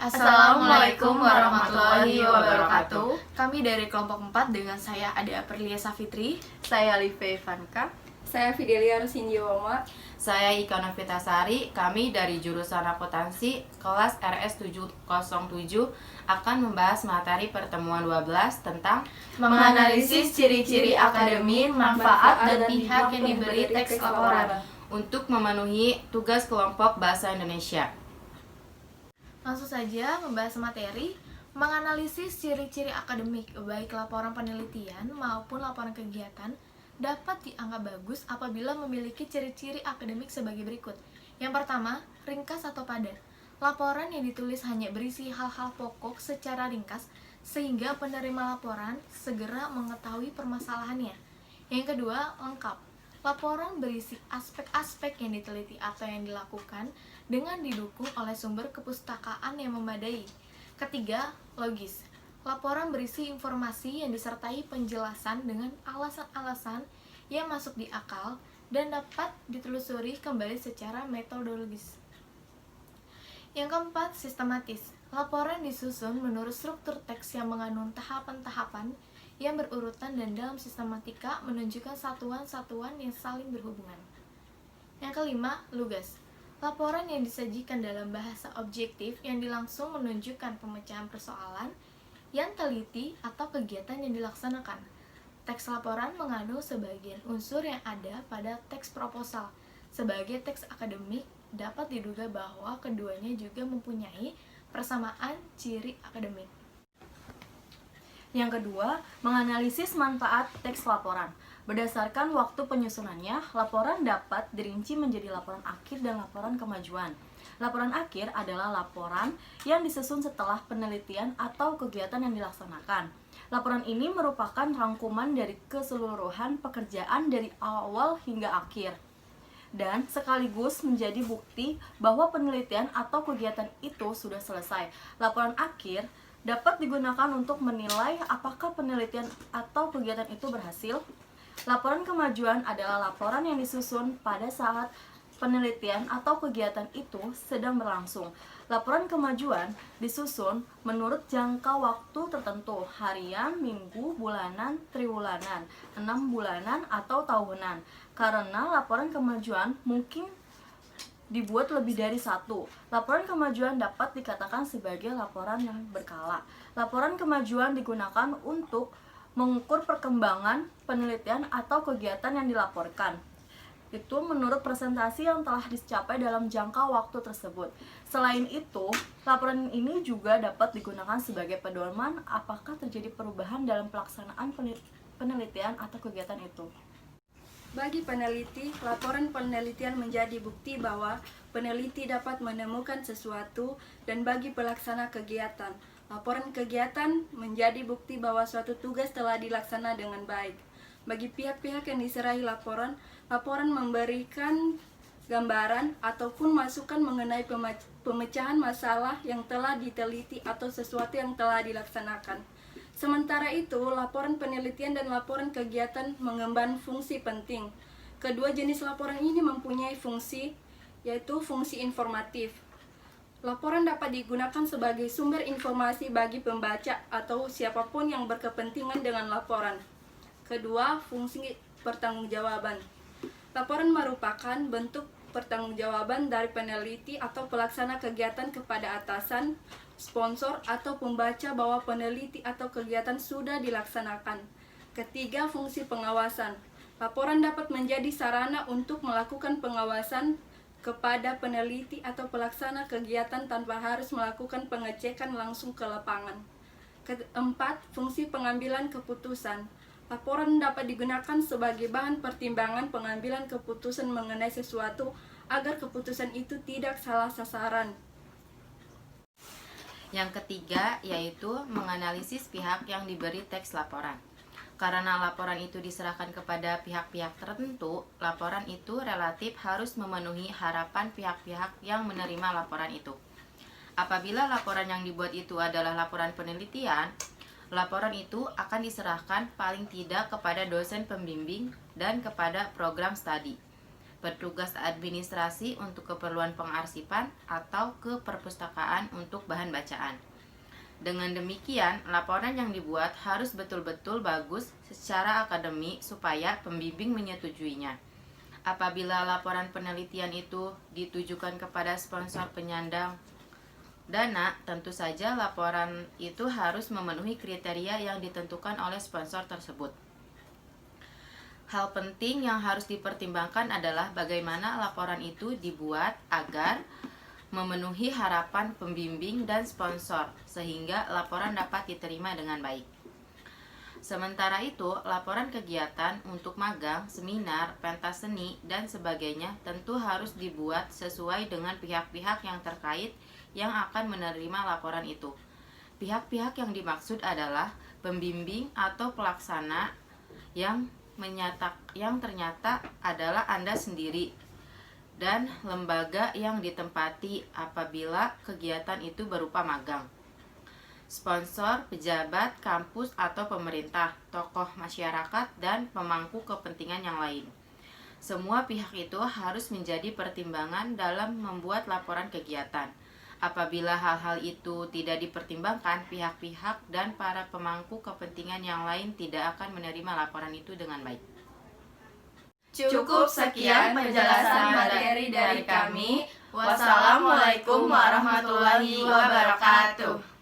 Assalamualaikum warahmatullahi wabarakatuh. Kami dari kelompok 4 dengan saya ada Perlia Safitri, Saya Live Ivanka. Saya Fidelia Rusindiwoma. Saya Ika Novitasari, kami dari jurusan akuntansi kelas RS 707 akan membahas materi pertemuan 12 tentang menganalisis ciri-ciri akademik, manfaat, dan pihak yang diberi teks laporan. untuk memenuhi tugas kelompok bahasa Indonesia. Langsung saja membahas materi, menganalisis ciri-ciri akademik, baik laporan penelitian maupun laporan kegiatan, dapat dianggap bagus apabila memiliki ciri-ciri akademik sebagai berikut. Yang pertama, ringkas atau padat. Laporan yang ditulis hanya berisi hal-hal pokok secara ringkas, sehingga penerima laporan segera mengetahui permasalahannya. Yang kedua, lengkap. Laporan berisi aspek-aspek yang diteliti atau yang dilakukan dengan didukung oleh sumber kepustakaan yang memadai. Ketiga, logis. Laporan berisi informasi yang disertai penjelasan dengan alasan-alasan yang masuk di akal dan dapat ditelusuri kembali secara metodologis. Yang keempat, sistematis. Laporan disusun menurut struktur teks yang mengandung tahapan-tahapan yang berurutan dan dalam sistematika menunjukkan satuan-satuan yang saling berhubungan. Yang kelima, lugas. Laporan yang disajikan dalam bahasa objektif yang langsung menunjukkan pemecahan persoalan yang teliti atau kegiatan yang dilaksanakan. Teks laporan mengandung sebagian unsur yang ada pada teks proposal. Sebagai teks akademik, dapat diduga bahwa keduanya juga mempunyai persamaan ciri akademik. Yang kedua, menganalisis manfaat teks laporan. Berdasarkan waktu penyusunannya, laporan dapat dirinci menjadi laporan akhir dan laporan kemajuan. Laporan akhir adalah laporan yang disusun setelah penelitian atau kegiatan yang dilaksanakan. Laporan ini merupakan rangkuman dari keseluruhan pekerjaan dari awal hingga akhir, dan sekaligus menjadi bukti bahwa penelitian atau kegiatan itu sudah selesai. Laporan akhir dapat digunakan untuk menilai apakah penelitian atau kegiatan itu berhasil. Laporan kemajuan adalah laporan yang disusun pada saat penelitian atau kegiatan itu sedang berlangsung. Laporan kemajuan disusun menurut jangka waktu tertentu, harian, minggu, bulanan, triwulanan, 6 bulanan, atau tahunan. Karena laporan kemajuan mungkin dibuat lebih dari satu. Laporan kemajuan dapat dikatakan sebagai laporan yang berkala. Laporan kemajuan digunakan untuk mengukur perkembangan penelitian atau kegiatan yang dilaporkan. Itu menurut presentasi yang telah dicapai dalam jangka waktu tersebut. Selain itu, laporan ini juga dapat digunakan sebagai pedoman apakah terjadi perubahan dalam pelaksanaan penelitian atau kegiatan itu. Bagi peneliti, laporan penelitian menjadi bukti bahwa peneliti dapat menemukan sesuatu, dan bagi pelaksana kegiatan, laporan kegiatan menjadi bukti bahwa suatu tugas telah dilaksana dengan baik. Bagi pihak-pihak yang diserahi laporan, laporan memberikan gambaran ataupun masukan mengenai pemecahan masalah yang telah diteliti atau sesuatu yang telah dilaksanakan. Sementara itu, laporan penelitian dan laporan kegiatan mengemban fungsi penting. Kedua jenis laporan ini mempunyai fungsi, yaitu fungsi informatif. Laporan dapat digunakan sebagai sumber informasi bagi pembaca atau siapapun yang berkepentingan dengan laporan. Kedua, fungsi pertanggungjawaban. Laporan merupakan bentuk pertanggungjawaban dari peneliti atau pelaksana kegiatan kepada atasan, sponsor, atau pembaca bahwa peneliti atau kegiatan sudah dilaksanakan. Ketiga, fungsi pengawasan. Laporan dapat menjadi sarana untuk melakukan pengawasan kepada peneliti atau pelaksana kegiatan tanpa harus melakukan pengecekan langsung ke lapangan. Keempat, fungsi pengambilan keputusan. Laporan dapat digunakan sebagai bahan pertimbangan pengambilan keputusan mengenai sesuatu agar keputusan itu tidak salah sasaran. Yang ketiga yaitu menganalisis pihak yang diberi teks laporan. Karena laporan itu diserahkan kepada pihak-pihak tertentu, laporan itu relatif harus memenuhi harapan pihak-pihak yang menerima laporan itu. Apabila laporan yang dibuat itu adalah laporan penelitian, laporan itu akan diserahkan paling tidak kepada dosen pembimbing dan kepada program studi. petugas administrasi untuk keperluan pengarsipan, atau ke perpustakaan untuk bahan bacaan. Dengan demikian, laporan yang dibuat harus betul-betul bagus secara akademik supaya pembimbing menyetujuinya. Apabila laporan penelitian itu ditujukan kepada sponsor penyandang dana, tentu saja laporan itu harus memenuhi kriteria yang ditentukan oleh sponsor tersebut. Hal penting yang harus dipertimbangkan adalah bagaimana laporan itu dibuat agar memenuhi harapan pembimbing dan sponsor, sehingga laporan dapat diterima dengan baik. Sementara itu, laporan kegiatan untuk magang, seminar, pentas seni, dan sebagainya tentu harus dibuat sesuai dengan pihak-pihak yang terkait yang akan menerima laporan itu. Pihak-pihak yang dimaksud adalah pembimbing atau pelaksana yang ternyata adalah Anda sendiri dan lembaga yang ditempati apabila kegiatan itu berupa magang. Sponsor, pejabat, kampus atau pemerintah, tokoh masyarakat, dan pemangku kepentingan yang lain. Semua pihak itu harus menjadi pertimbangan dalam membuat laporan kegiatan. Apabila hal-hal itu tidak dipertimbangkan, pihak-pihak dan para pemangku kepentingan yang lain tidak akan menerima laporan itu dengan baik. Cukup sekian penjelasan materi dari kami. Wassalamualaikum warahmatullahi wabarakatuh.